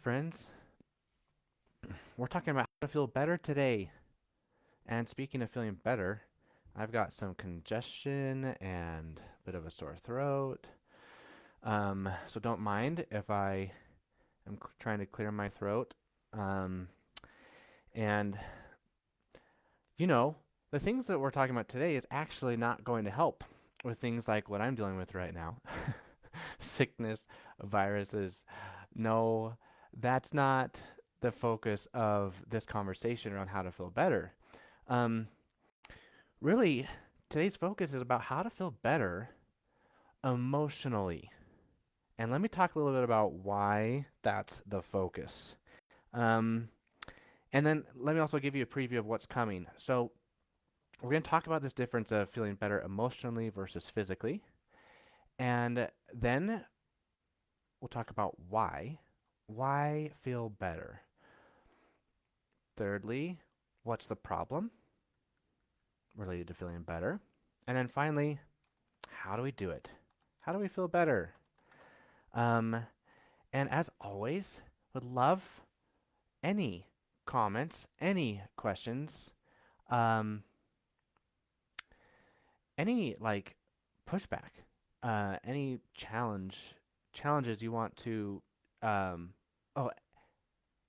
friends. We're talking about how to feel better today. And speaking of feeling better, I've got some congestion and a bit of a sore throat. So don't mind if I am trying to clear my throat. Um, and, you know, the things that we're talking about today is actually not going to help with things like what I'm dealing with right now. Sickness, viruses. No, that's not the focus of this conversation around how to feel better. Um, Really, today's focus is about how to feel better emotionally. And let me talk a little bit about why that's the focus. Um, and then let me also give you a preview of what's coming. So, we're going to talk about this difference of feeling better emotionally versus physically. And then we'll talk about why. Why feel better? Thirdly, what's the problem related to feeling better? And then finally, how do we do it? How do we feel better? Um, And as always, would love any comments, any questions, um, any like pushback, any challenges you want to. Um, oh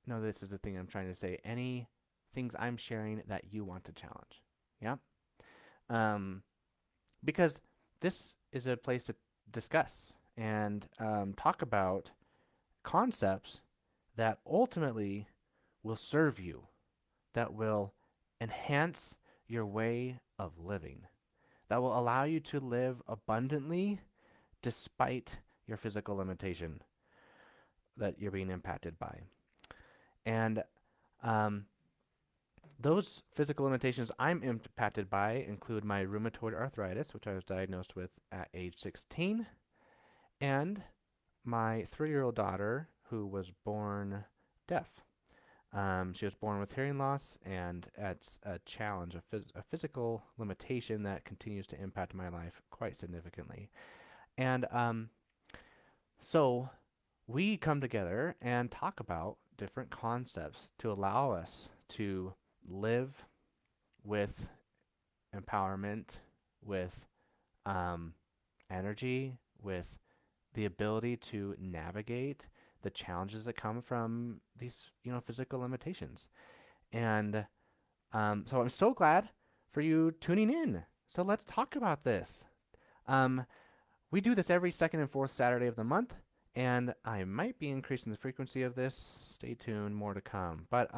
no, this is the thing I'm trying to say. Any things I'm sharing that you want to challenge. Yeah. Um, because this is a place to discuss and talk about concepts that ultimately will serve you, that will enhance your way of living, that will allow you to live abundantly despite your physical limitation that you're being impacted by. And um, those physical limitations I'm impacted by include my rheumatoid arthritis, which I was diagnosed with at age 16, and my 3-year-old daughter who was born deaf. She was born with hearing loss, and it's a challenge, a physical limitation that continues to impact my life quite significantly. And so we come together and talk about different concepts to allow us to live with empowerment, with um, energy, with the ability to navigate the challenges that come from these, physical limitations. And so I'm so glad for you tuning in. So let's talk about this. Um, we do this every second and fourth Saturday of the month, and I might be increasing the frequency of this. Stay tuned, more to come. But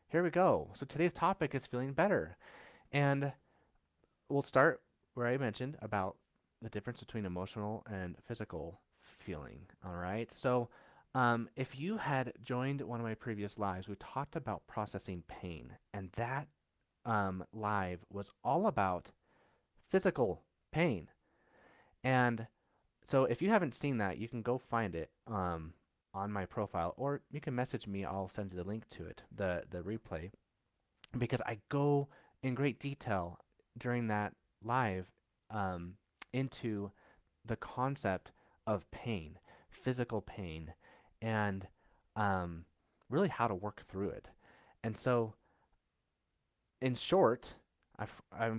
here we go. So today's topic is feeling better, and we'll start where I mentioned about the difference between emotional and physical feeling. All right. So if you had joined one of my previous lives, we talked about processing pain, and that live was all about physical pain. And so if you haven't seen that, you can go find it on my profile, or you can message me. I'll send you the link to it, the replay, because I go in great detail during that live um, into the concept of pain, physical pain, and um, really how to work through it. And so in short, of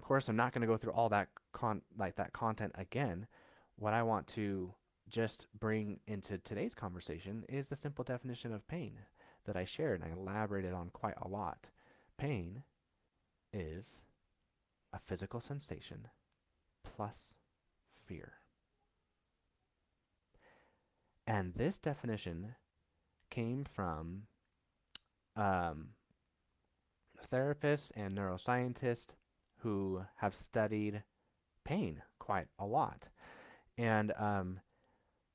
course, I'm not going to go through all that that content again. What I want to just bring into today's conversation is the simple definition of pain that I shared and I elaborated on quite a lot. Pain is a physical sensation plus fear. And this definition came from um, therapists and neuroscientists who have studied pain quite a lot. And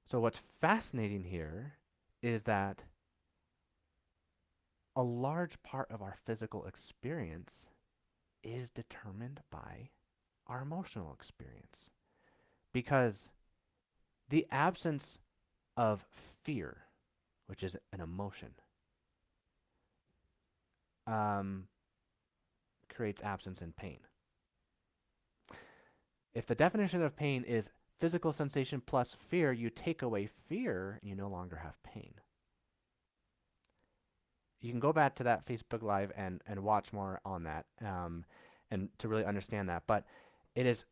so what's fascinating here is that a large part of our physical experience is determined by our emotional experience. Because the absence of fear, which is an emotion, um, creates absence in pain. If the definition of pain is physical sensation plus fear, you take away fear, you no longer have pain. you can go back to that Facebook Live and watch more on that, and to really understand that. But it is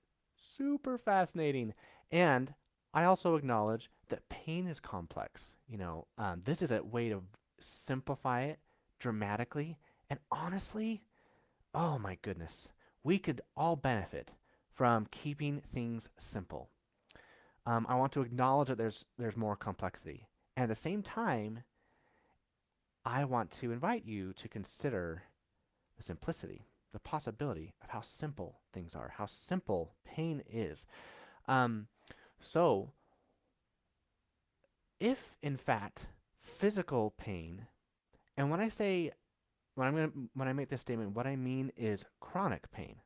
super fascinating. And I also acknowledge that pain is complex. This is a way to simplify it dramatically. And honestly, oh my goodness, we could all benefit from keeping things simple. I want to acknowledge that there's more complexity. And at the same time, I want to invite you to consider the simplicity, the possibility of how simple things are, how simple pain is. Um, so, if in fact physical pain, and when I make this statement, what I mean is chronic pain.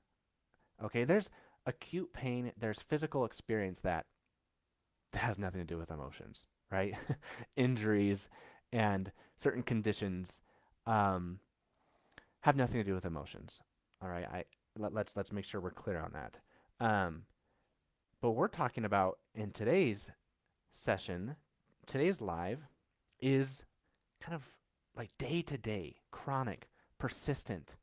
Okay, there's acute pain, there's physical experience that has nothing to do with emotions, right? Injuries and certain conditions um, have nothing to do with emotions. All right, let's make sure we're clear on that. Um, but we're talking about in today's session, today's live is kind of like day to day, chronic, persistent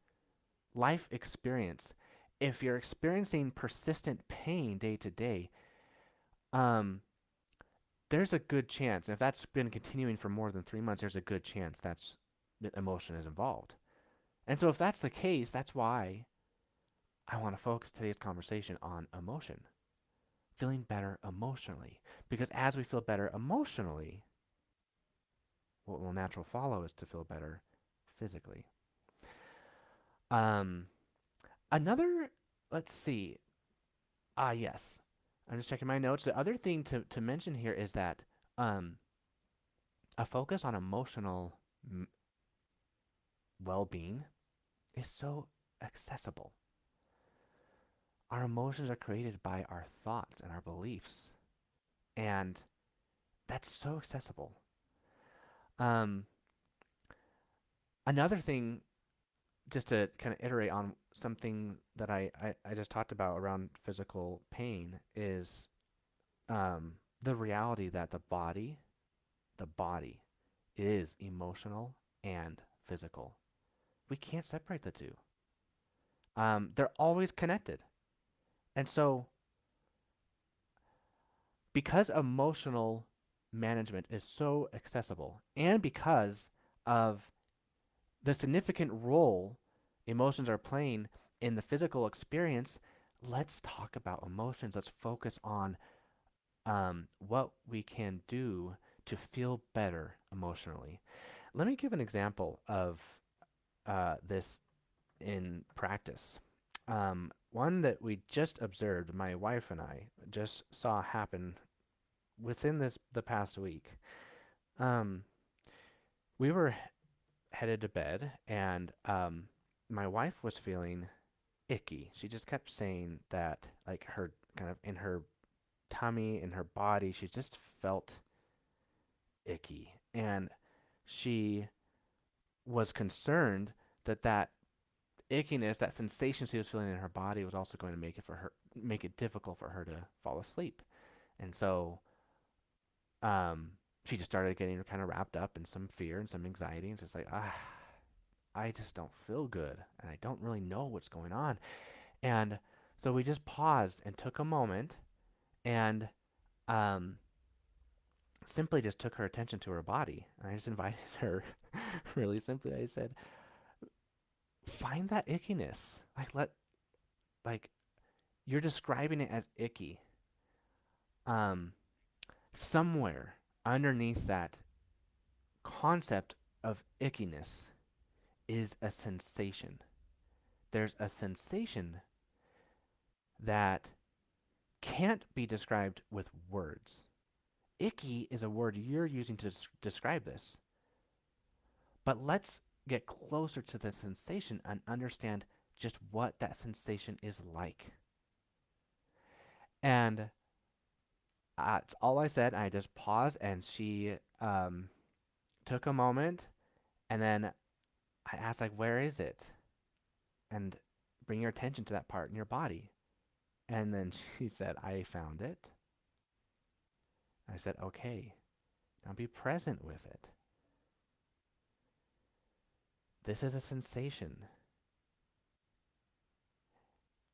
life experience. If you're experiencing persistent pain day to day, um, there's a good chance, if that's been continuing for more than 3 months, there's a good chance that emotion is involved. And so if that's the case, that's why I want to focus today's conversation on emotion, feeling better emotionally. Because as we feel better emotionally, what will natural follow is to feel better physically. Um, another, let's see. Yes. I'm just checking my notes. The other thing to mention here is that um, a focus on emotional well being is so accessible. Our emotions are created by our thoughts and our beliefs, and that's so accessible. Um, another thing, just to kind of iterate on something that I just talked about around physical pain, is the reality that the body is emotional and physical. We can't separate the two. They're always connected. And so, because emotional management is so accessible, and because of the significant role emotions are playing in the physical experience, let's talk about emotions. Let's focus on what we can do to feel better emotionally. Let me give an example of this in practice. One that we just observed, my wife and I just saw happen within the past week. Um, we were headed to bed, and my wife was feeling icky. She just kept saying that, like, her kind of in her tummy, in her body, she just felt icky, and she was concerned that that ickiness, that sensation she was feeling in her body, was also going to make it difficult for her to fall asleep. And so, um, she just started getting kind of wrapped up in some fear and some anxiety, and just like, I just don't feel good, and I don't really know what's going on. And so we just paused and took a moment and um, simply just took her attention to her body. And I just invited her, really simply. I said, find that ickiness. Like you're describing it as icky. Um, somewhere underneath that concept of ickiness is a sensation. There's a sensation that can't be described with words. Icky is a word you're using to describe this. But let's get closer to the sensation and understand just what that sensation is like. And that's all I said. I just paused, and she took a moment, and then I asked, like, where is it? And bring your attention to that part in your body. And then she said, I found it. I said, okay, now be present with it. This is a sensation,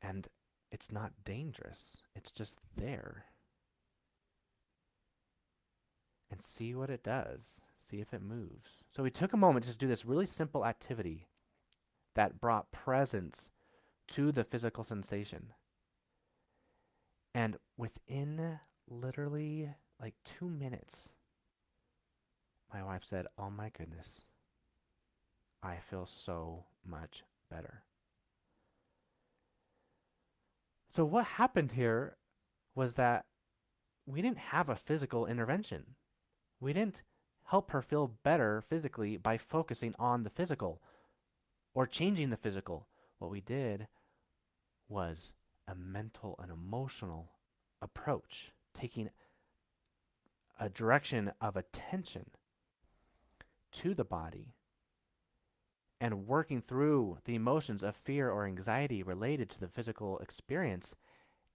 and it's not dangerous. It's just there. And see what it does. See if it moves. So we took a moment to just do this really simple activity that brought presence to the physical sensation. And within literally like 2 minutes, my wife said, "Oh my goodness, I feel so much better." So what happened here was that we didn't have a physical intervention. We didn't help her feel better physically by focusing on the physical or changing the physical. What we did was a mental and emotional approach, taking a direction of attention to the body and working through the emotions of fear or anxiety related to the physical experience.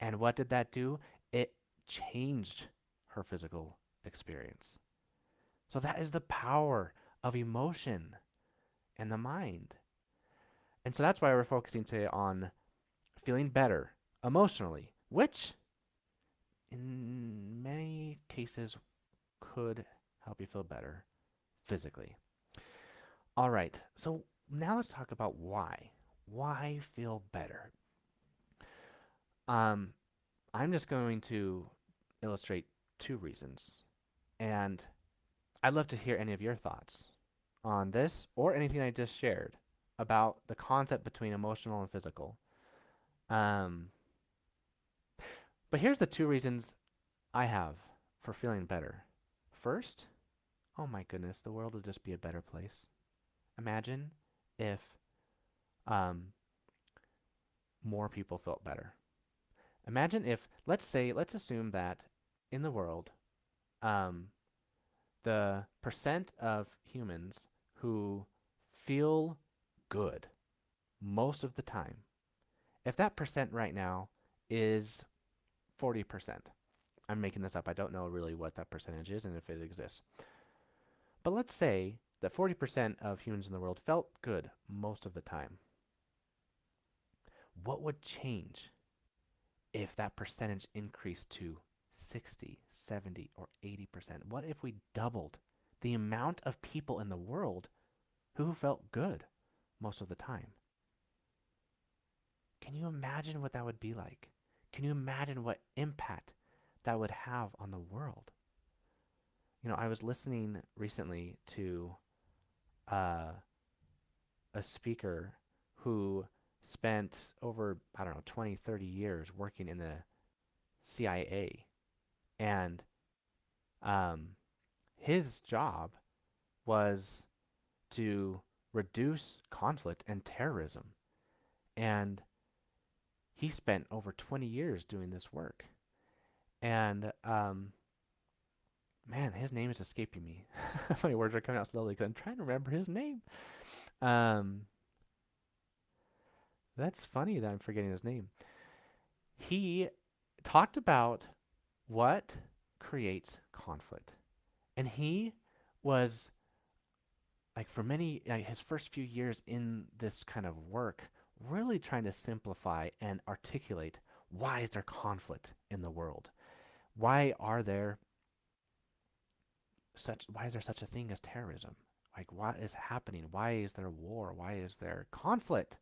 And what did that do? It changed her physical experience. So that is the power of emotion and the mind. And so that's why we're focusing today on feeling better emotionally, which in many cases could help you feel better physically. All right, so now let's talk about why. Why feel better? Um, I'm just going to illustrate two reasons. And I'd love to hear any of your thoughts on this or anything I just shared about the concept between emotional and physical. Um, but here's the two reasons I have for feeling better. First, oh my goodness, the world would just be a better place. Imagine if um, more people felt better. Imagine if, let's assume that in the world, um, the percent of humans who feel good most of the time, if that percent right now is 40%, I'm making this up. I don't know really what that percentage is and if it exists. But let's say that 40% of humans in the world felt good most of the time. What would change if that percentage increased to 60, 70, or 80%? What if we doubled the amount of people in the world who felt good most of the time? Can you imagine what that would be like? Can you imagine what impact that would have on the world? I was listening recently to uh, a speaker who spent over, I don't know, 20, 30 years working in the CIA. And um, his job was to reduce conflict and terrorism. And he spent over 20 years doing this work. And man, his name is escaping me. My words are coming out slowly because I'm trying to remember his name. Um, that's funny that I'm forgetting his name. He talked about what creates conflict. And he was like for many his first few years in this kind of work really trying to simplify and articulate why is there conflict in the world? Why is there such a thing as terrorism? Like what is happening? Why is there war? Why is there conflict?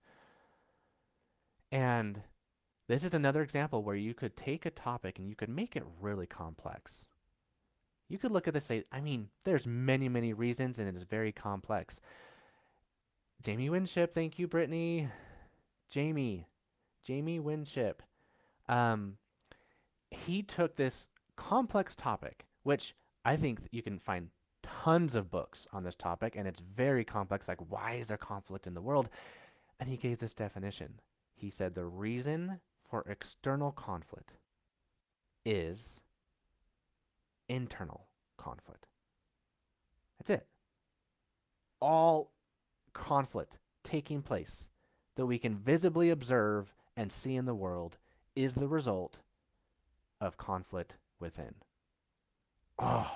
And this is another example where you could take a topic and you could make it really complex. You could look at this and say, I mean, there's many, many reasons and it is very complex. Jamie Winship, thank you, Brittany. Jamie, Jamie Winship. Um, he took this complex topic, which I think you can find tons of books on this topic, and it's very complex. Like, why is there conflict in the world? And he gave this definition. He said the reason for external conflict is internal conflict. That's it. All conflict taking place that we can visibly observe and see in the world is the result of conflict within. Oh,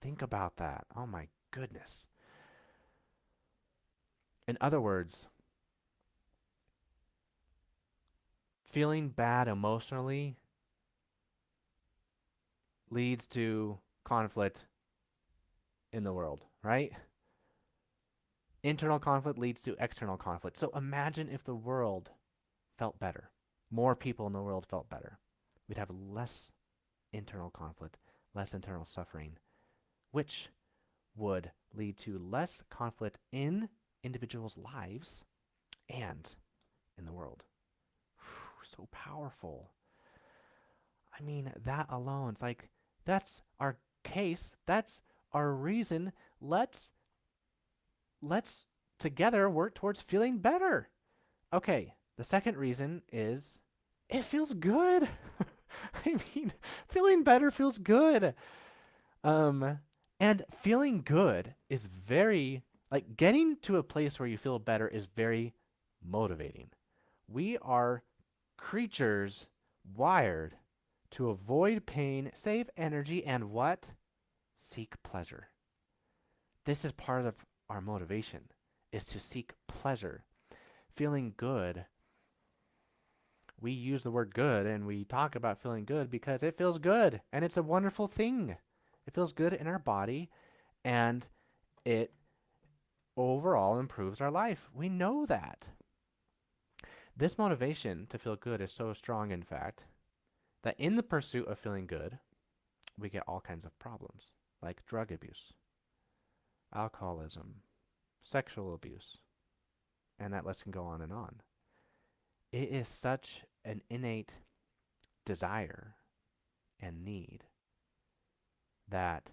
think about that. Oh my goodness. In other words, feeling bad emotionally leads to conflict in the world, right? Internal conflict leads to external conflict. So imagine if the world felt better. More people in the world felt better. We'd have less internal conflict, less internal suffering, which would lead to less conflict in individuals' lives and in the world. Whew, so powerful. I mean, that alone, it's like, that's our case, that's our reason. Let's together work towards feeling better. Okay, the second reason is it feels good. I mean, feeling better feels good. Um, and feeling good is very, like, getting to a place where you feel better is very motivating. We are creatures wired to avoid pain, save energy, and what? Seek pleasure. This is part of our motivation, is to seek pleasure. Feeling good, we use the word good and we talk about feeling good because it feels good and it's a wonderful thing. It feels good in our body and it overall improves our life. We know that. This motivation to feel good is so strong, in fact, that in the pursuit of feeling good, we get all kinds of problems like drug abuse, alcoholism, sexual abuse, and that list can go on and on. It is such an innate desire and need that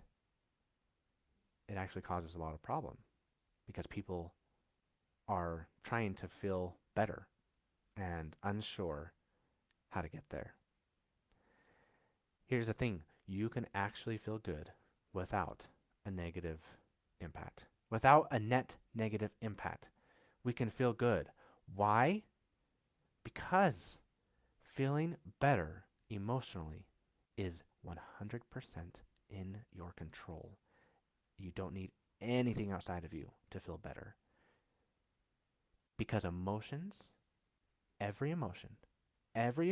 it actually causes a lot of problem because people are trying to feel better and unsure how to get there. Here's the thing, you can actually feel good without a negative impact. Without a net negative impact, we can feel good. Why? Because feeling better emotionally is 100% in your control. You don't need anything outside of you to feel better. Because emotion, every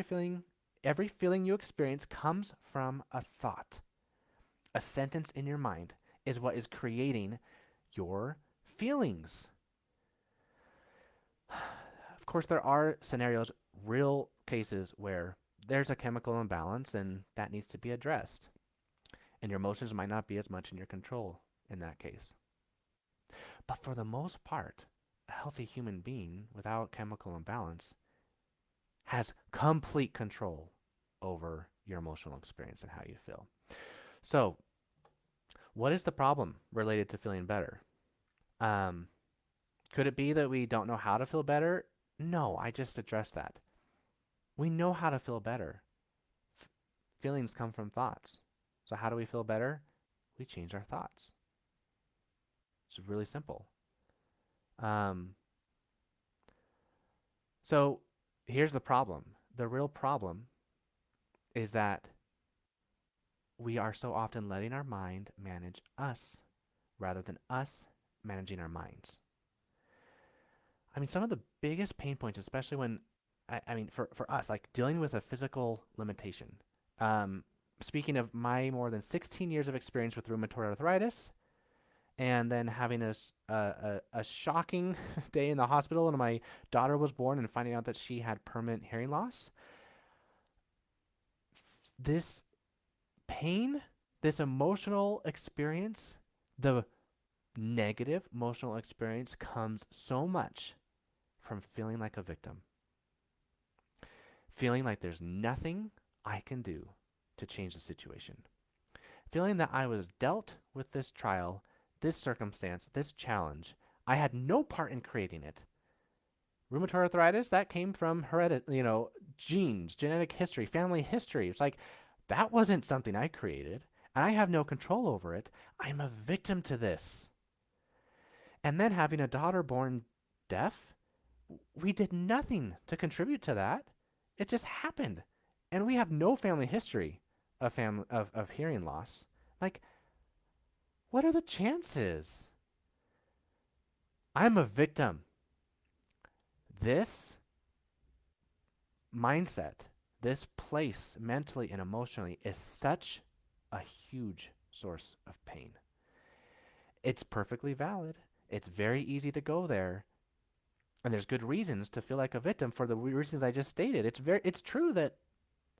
feeling, every feeling you experience comes from a thought. A sentence in your mind is what is creating your feelings. Of course, there are scenarios, real cases where there's a chemical imbalance and that needs to be addressed. And your emotions might not be as much in your control in that case. But for the most part, a healthy human being without chemical imbalance has complete control over your emotional experience and how you feel. So, what is the problem related to feeling better? Um, could it be that we don't know how to feel better? No, I just addressed that. We know how to feel better. F- Feelings come from thoughts. So, how do we feel better? We change our thoughts. It's really simple. Um, so, here's the problem. The real problem is that we are so often letting our mind manage us rather than us managing our minds. I mean, some of the biggest pain points, especially when, I mean, for us, like dealing with a physical limitation. Um, Speaking of my more than 16 years of experience with rheumatoid arthritis, and then having a shocking day in the hospital when my daughter was born and finding out that she had permanent hearing loss, this pain, this emotional experience, the negative emotional experience comes so much from feeling like a victim, feeling like there's nothing I can do to change the situation, feeling that I was dealt with this trial, this circumstance, this challenge. I had no part in creating it. Rheumatoid arthritis, that came from genes, genetic history, family history. It's like that wasn't something I created, and I have no control over it. I'm a victim to this. And then having a daughter born deaf, we did nothing to contribute to that. It just happened. And we have no family history of hearing loss. Like, what are the chances? I'm a victim. This mindset, this place mentally and emotionally is such a huge source of pain. It's perfectly valid. It's very easy to go there, and there's good reasons to feel like a victim for the reasons I just stated. It's true that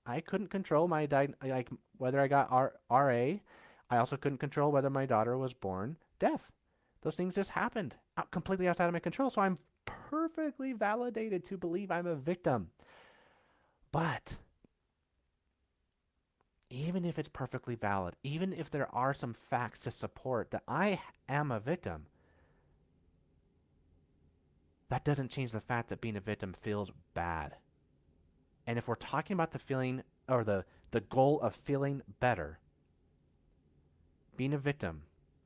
I couldn't control like whether I got RA. I also couldn't control whether my daughter was born deaf. Those things just happened completely outside of my control. So I'm perfectly validated to believe I'm a victim. But even if it's perfectly valid, even if there are some facts to support that I am a victim, that doesn't change the fact that being a victim feels bad. And if we're talking about the feeling or the goal of feeling better, being a victim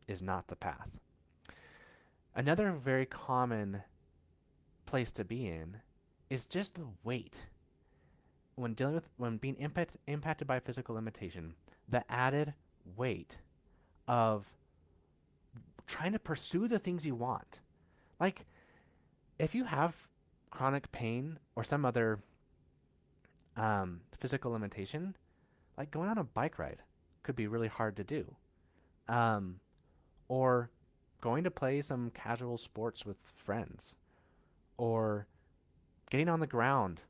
is not the path. Another very common place to be in is just the weight when being impacted by physical limitation, the added weight of trying to pursue the things you want. Like if you have chronic pain or some other physical limitation, like going on a bike ride could be really hard to do. Um, or going to play some casual sports with friends, or getting on the ground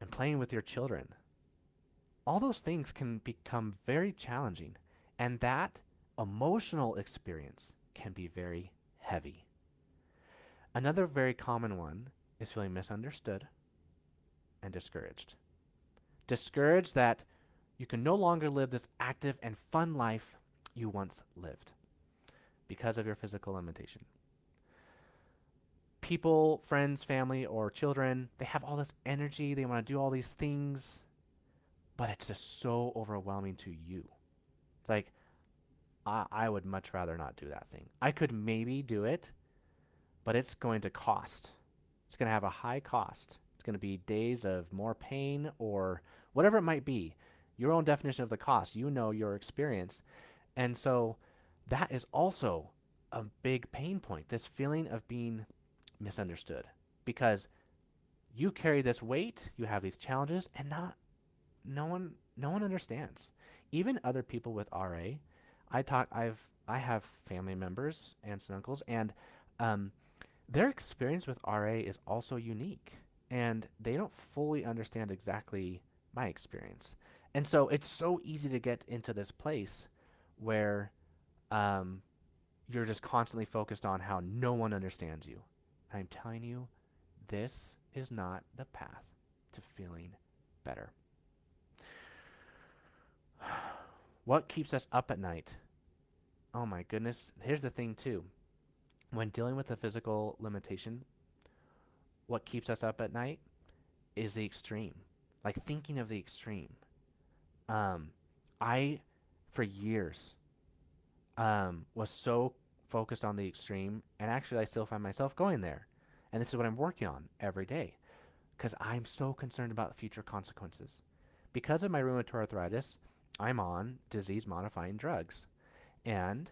and playing with your children. All those things can become very challenging, and that emotional experience can be very heavy. Another very common one is feeling misunderstood and discouraged. Discouraged that you can no longer live this active and fun life you once lived because of your physical limitation. People, friends, family, or children, they have all this energy, they want to do all these things, but it's just so overwhelming to you. It's like, I would much rather not do that thing. I could maybe do it, but it's going to cost. It's going to have a high cost. It's going to be days of more pain or whatever it might be. Your own definition of the cost, you know your experience. And so that is also a big pain point, this feeling of being misunderstood. Because you carry this weight, you have these challenges, and no one understands. Even other people with RA, I have family members, aunts and uncles, and um, their experience with RA is also unique, and they don't fully understand exactly my experience. And so it's so easy to get into this place where um, you're just constantly focused on how no one understands you. I'm telling you, this is not the path to feeling better. What keeps us up at night? Oh my goodness. Here's the thing, too. When dealing with a physical limitation, what keeps us up at night is the extreme. Like thinking of the extreme. Um, I, for years, was so focused on the extreme, and actually, I still find myself going there. And this is what I'm working on every day because I'm so concerned about future consequences. Because of my rheumatoid arthritis, I'm on disease modifying drugs. And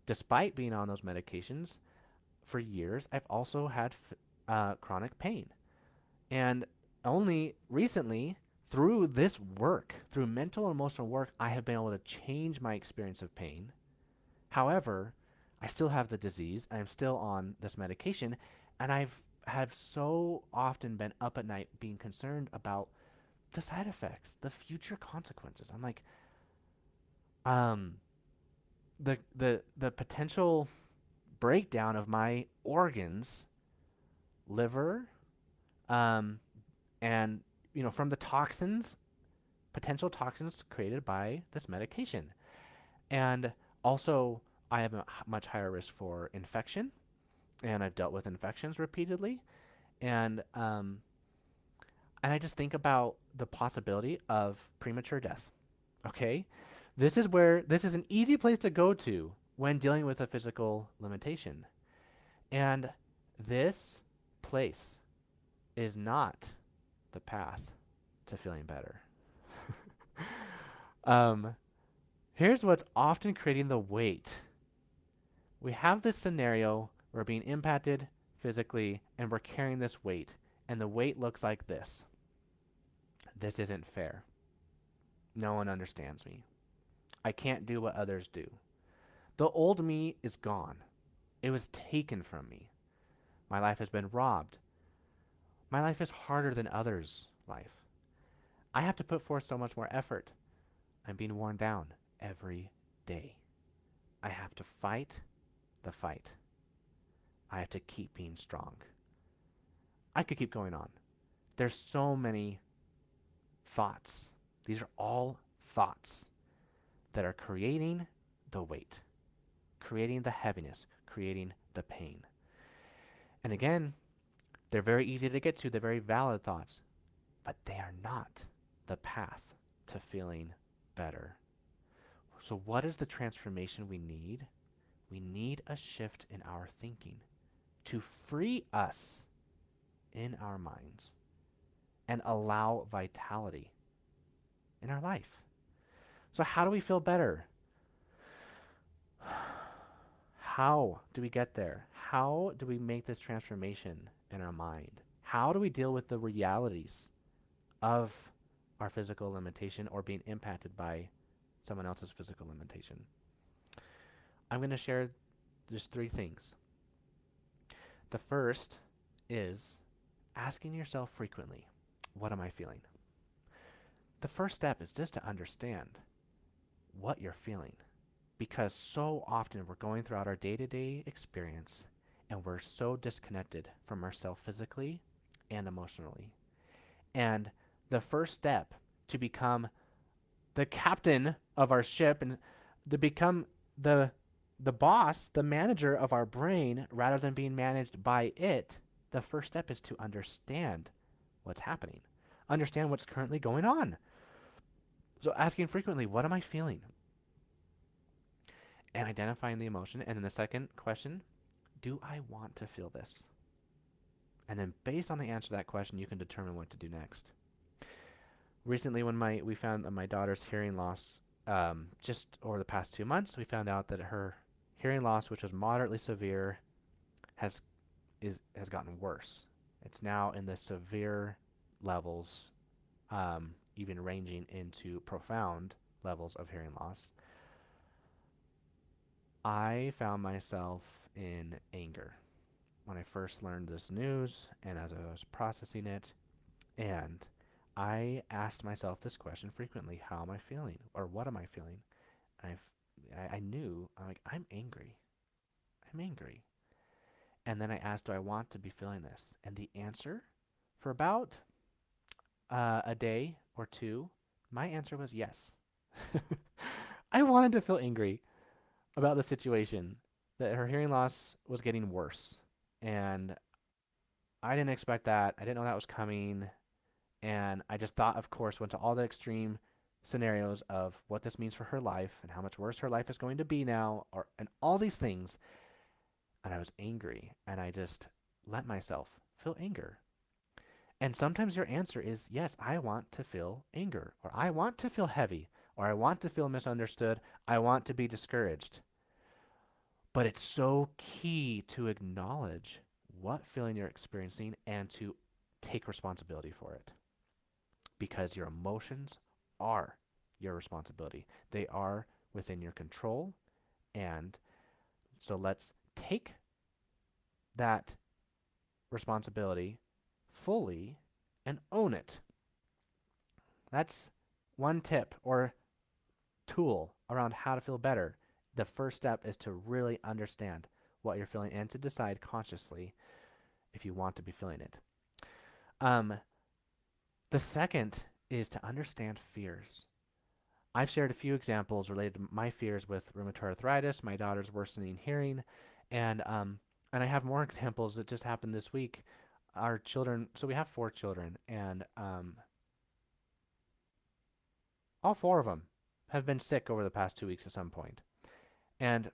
despite being on those medications for years, I've also had chronic pain. And only recently, through this work, through mental and emotional work, I have been able to change my experience of pain. However, I still have the disease. I'm still on this medication, and have so often been up at night being concerned about the side effects, the future consequences. I'm like, um, the potential breakdown of my organs, liver, um, and from the toxins, potential toxins created by this medication, and also I have a much higher risk for infection, and I've dealt with infections repeatedly, and I just think about the possibility of premature death. Okay, this is an easy place to go to when dealing with a physical limitation, and this place is not the path to feeling better. um, Here's what's often creating the weight. We have this scenario where being impacted physically, and we're carrying this weight, and the weight looks like this. This isn't fair. No one understands me. I can't do what others do. The old me is gone. It was taken from me. My life has been robbed. My life is harder than others' life. I have to put forth so much more effort. I'm being worn down every day. I have to fight the fight. I have to keep being strong. I could keep going on. There's so many thoughts. These are all thoughts that are creating the weight, creating the heaviness, creating the pain. And again, they're very easy to get to, they're very valid thoughts, but they are not the path to feeling better. So, what is the transformation we need? We need a shift in our thinking to free us in our minds and allow vitality in our life. So, how do we feel better? How do we get there? How do we make this transformation in our mind? How do we deal with the realities of our physical limitation or being impacted by someone else's physical limitation? I'm going to share just 3 things. The first is asking yourself frequently, what am I feeling? The first step is just to understand what you're feeling, because so often we're going throughout our day-to-day experience and we're so disconnected from ourselves physically and emotionally. And the first step to become the captain of our ship and to become the boss, the manager of our brain, rather than being managed by it, the first step is to understand what's happening, understand what's currently going on. So asking frequently, what am I feeling? And identifying the emotion. And then the second question, do I want to feel this? And then based on the answer to that question, you can determine what to do next. Recently, when we found my daughter's hearing loss, just over the past 2 months, we found out that her hearing loss, which was moderately severe, has gotten worse. It's now in the severe levels, even ranging into profound levels of hearing loss. I found myself in anger when I first learned this news and as I was processing it. And I asked myself this question frequently: how am I feeling? Or what am I feeling? And I knew, I'm angry. I'm angry. And then I asked, do I want to be feeling this? And the answer, for about a day or two, my answer was yes. I wanted to feel angry about the situation, that her hearing loss was getting worse. And I didn't expect that. I didn't know that was coming. And I just thought, of course, went to all the extreme scenarios of what this means for her life and how much worse her life is going to be now, and all these things. And I was angry, and I just let myself feel anger. And sometimes your answer is, yes, I want to feel anger, or I want to feel heavy, or I want to feel misunderstood, I want to be discouraged. But it's so key to acknowledge what feeling you're experiencing and to take responsibility for it. Because your emotions are your responsibility. They are within your control. And so let's take that responsibility fully and own it. That's one tip or tool around how to feel better. The first step is to really understand what you're feeling and to decide consciously if you want to be feeling it. The second is to understand fears. I've shared a few examples related to my fears with rheumatoid arthritis, my daughter's worsening hearing, and I have more examples that just happened this week. Our children, so we have 4 children, and all 4 of them have been sick over the past 2 weeks at some point. And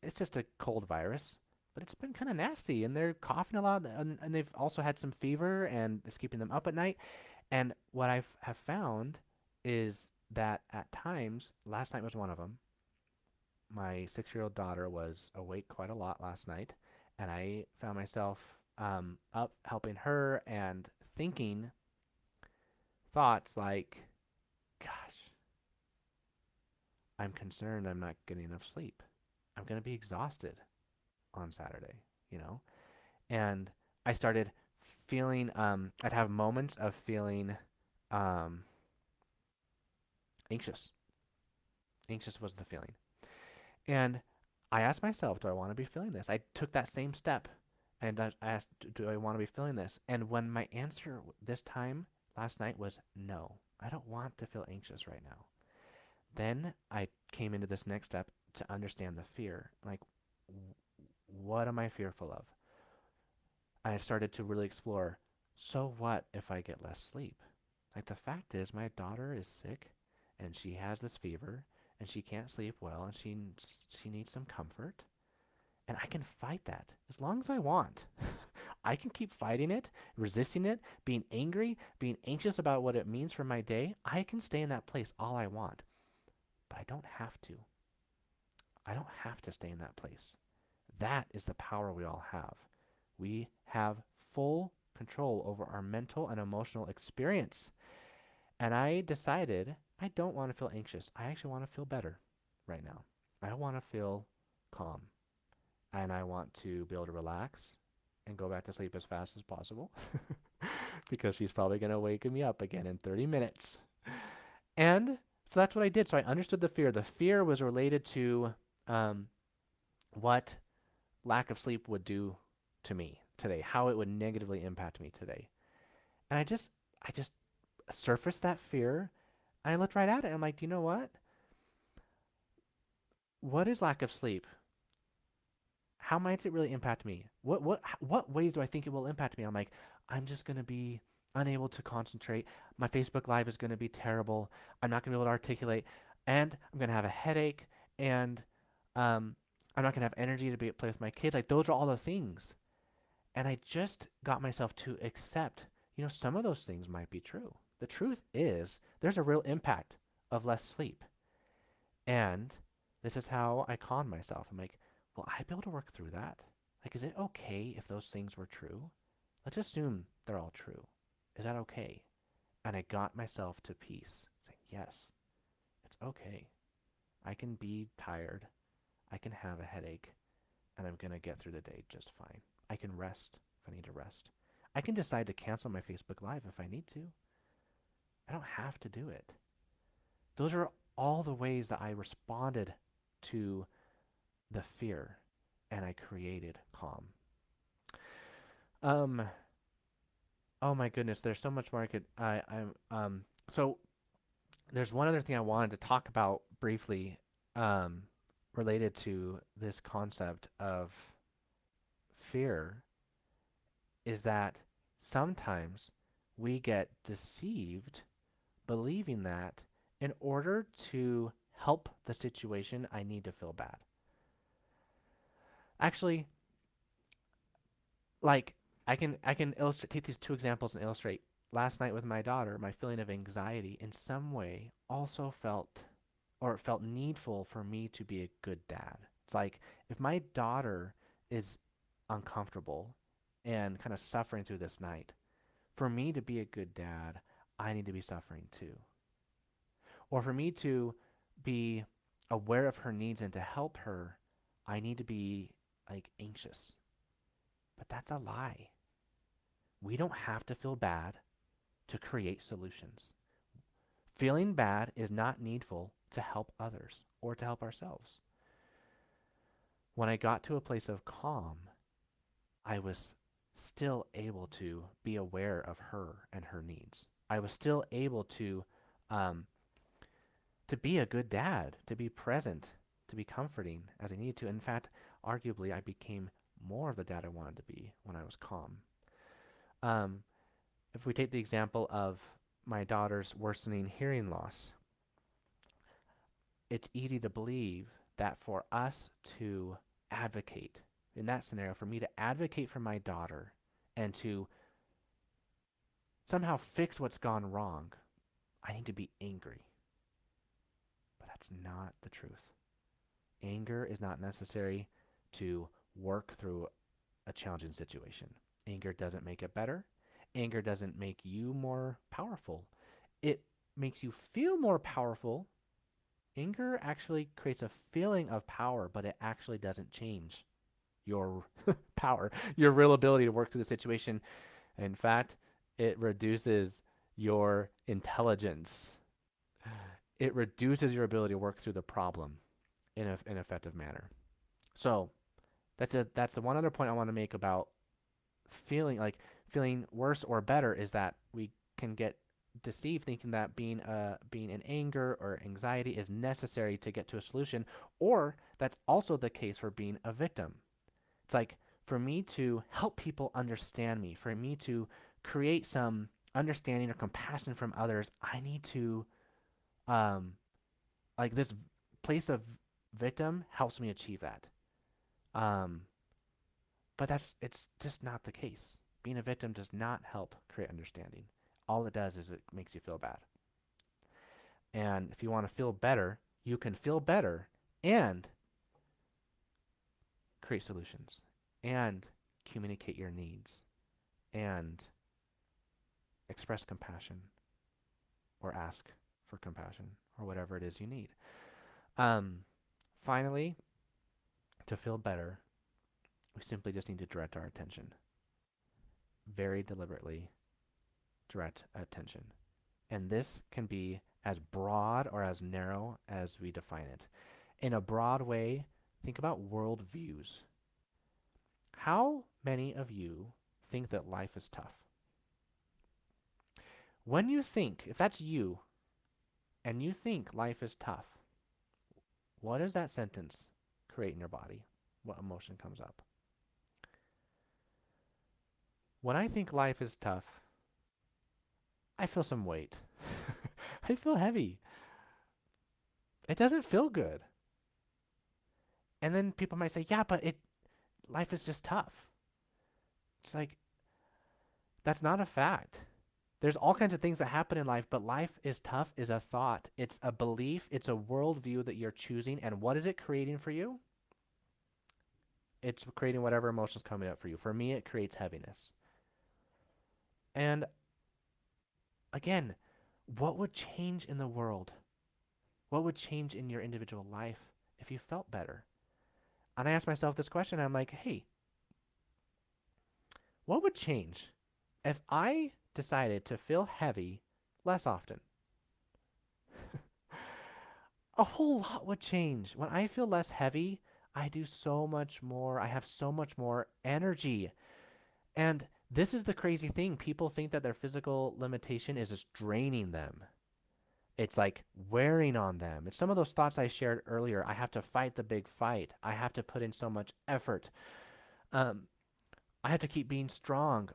it's just a cold virus, but it's been kind of nasty, and they're coughing a lot, and they've also had some fever, and it's keeping them up at night. And what I have found is that at times, last night was one of them. My 6-year-old daughter was awake quite a lot last night, And I found myself up helping her and thinking thoughts like, gosh, I'm concerned I'm not getting enough sleep. I'm going to be exhausted on Saturday, you know? And I started feeling, I'd have moments of feeling um, anxious. Anxious was the feeling. And I asked myself, do I want to be feeling this? I took that same step and I asked, do I want to be feeling this? And when my answer this time last night was no, I don't want to feel anxious right now. Then I came into this next step to understand the fear. Like, what am I fearful of? I started to really explore, so what if I get less sleep? Like, the fact is, my daughter is sick and she has this fever and she can't sleep well and she needs some comfort. And I can fight that as long as I want. I can keep fighting it, resisting it, being angry, being anxious about what it means for my day. I can stay in that place all I want, but I don't have to. I don't have to stay in that place. That is the power we all have. We have full control over our mental and emotional experience. And I decided I don't want to feel anxious. I actually want to feel better right now. I want to feel calm. And I want to be able to relax and go back to sleep as fast as possible because she's probably going to wake me up again in 30 minutes. And so that's what I did. So I understood the fear. The fear was related to um, what lack of sleep would do to me today, how it would negatively impact me today. And I just surfaced that fear and I looked right at it. And I'm like, you know what? What is lack of sleep? How might it really impact me? What ways do I think it will impact me? I'm like, I'm just gonna be unable to concentrate. My Facebook Live is gonna be terrible. I'm not gonna be able to articulate, and I'm gonna have a headache, and um, I'm not gonna have energy to be play with my kids. Like those are all the things, and I just got myself to accept. Some of those things might be true. The truth is, there's a real impact of less sleep. And this is how I con myself. I'm like, will I be able to work through that? Like, is it okay if those things were true? Let's assume they're all true. Is that okay? And I got myself to peace, saying, yes, it's okay. I can be tired. I can have a headache, and I'm going to get through the day just fine. I can rest if I need to rest. I can decide to cancel my Facebook Live if I need to. I don't have to do it. Those are all the ways that I responded to the fear and I created calm. Um, oh my goodness, there's so much more I could so there's one other thing I wanted to talk about briefly um related to this concept of fear is that sometimes we get deceived believing that in order to help the situation I need to feel bad. Actually, like I can illustrate take these two examples and illustrate. Last night with my daughter, my feeling of anxiety in some way also felt or it felt needful for me to be a good dad. It's like if my daughter is uncomfortable and kind of suffering through this night, for me to be a good dad, I need to be suffering too. Or for me to be aware of her needs and to help her, I need to be like anxious. But that's a lie. We don't have to feel bad to create solutions. Feeling bad is not needful to help others or to help ourselves. When I got to a place of calm, I was still able to be aware of her and her needs. I was still able um, to be a good dad, to be present, to be comforting as I needed to. In fact, arguably, I became more of the dad I wanted to be when I was calm. Um, if we take the example of my daughter's worsening hearing loss, it's easy to believe that for us to advocate, in that scenario, for me to advocate for my daughter and to somehow fix what's gone wrong, I need to be angry. But that's not the truth. Anger is not necessary to work through a challenging situation. Anger doesn't make it better. Anger doesn't make you more powerful. It makes you feel more powerful. Anger actually creates a feeling of power, but it actually doesn't change your power, your real ability to work through the situation. In fact, it reduces your intelligence. It reduces your ability to work through the problem in an effective manner. So that's the one other point I want to make about feeling worse or better is that we can get deceived thinking that being in anger or anxiety is necessary to get to a solution, or that's also the case for being a victim. It's like for me to help people understand me, for me to create some understanding or compassion from others, I need to um like this place of victim helps me achieve that. Um but it's just not the case. Being a victim does not help create understanding. All it does is it makes you feel bad. And if you want to feel better, you can feel better and create solutions and communicate your needs and express compassion or ask for compassion or whatever it is you need. Um, Finally, to feel better, we simply just need to direct our attention. Very deliberately direct attention. And this can be as broad or as narrow as we define it. In a broad way, think about worldviews. How many of you think that life is tough? When you think, if that's you, and you think life is tough, what does that sentence create in your body? What emotion comes up? When I think life is tough, I feel some weight. I feel heavy. It doesn't feel good. And then people might say, "Yeah, but it life is just tough." It's like that's not a fact. There's all kinds of things that happen in life, but life is tough is a thought. It's a belief. It's a worldview that you're choosing. And what is it creating for you? It's creating whatever emotions coming up for you. For me, it creates heaviness. And again, what would change in the world? What would change in your individual life if you felt better? And I asked myself this question. I'm like, hey, what would change if I decided to feel heavy less often? A whole lot would change. When I feel less heavy, I do so much more. I have so much more energy. And this is the crazy thing. People think that their physical limitation is just draining them. It's like wearing on them. It's some of those thoughts I shared earlier. I have to fight the big fight. I have to put in so much effort. Um, I have to keep being strong.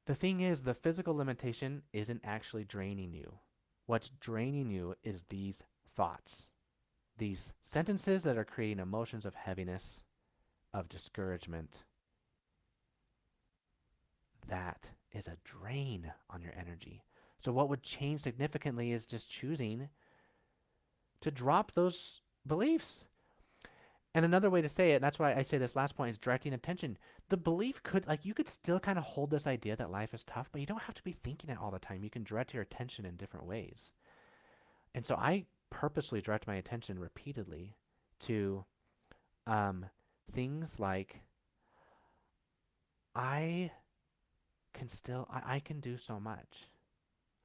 The thing is, the physical limitation isn't actually draining you. What's draining you is these thoughts, these sentences that are creating emotions of heaviness, of discouragement. That is a drain on your energy. So, what would change significantly is just choosing to drop those beliefs. And another way to say it, and that's why I say this last point, is directing attention. The belief could, like, you could still kind of hold this idea that life is tough, but you don't have to be thinking it all the time. You can direct your attention in different ways. And so I purposely direct my attention repeatedly to um, things like I I can do so much.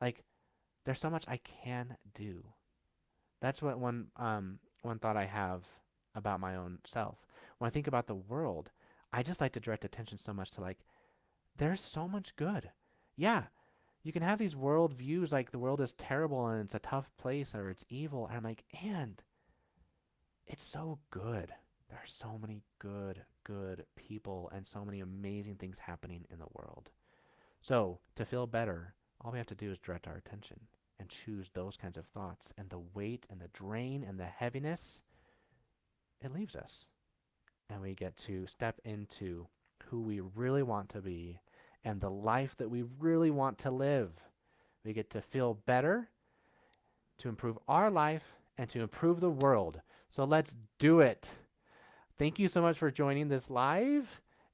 Like, there's so much I can do. That's what one thought I have about my own self. When I think about the world, I just like to direct attention so much to like there's so much good. Yeah, you can have these world views like the world is terrible and it's a tough place or it's evil, and I'm like, and it's so good. There are so many good people and so many amazing things happening in the world. So, to feel better, all we have to do is direct our attention and choose those kinds of thoughts. And the weight and the drain and the heaviness, it leaves us. And we get to step into who we really want to be and the life that we really want to live. We get to feel better, to improve our life, and to improve the world. So let's do it. Thank you so much for joining this live.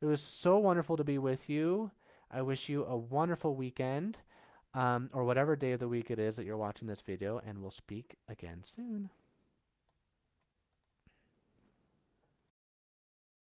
It was so wonderful to be with you. I wish you a wonderful weekend, or whatever day of the week it is that you're watching this video, and we'll speak again soon.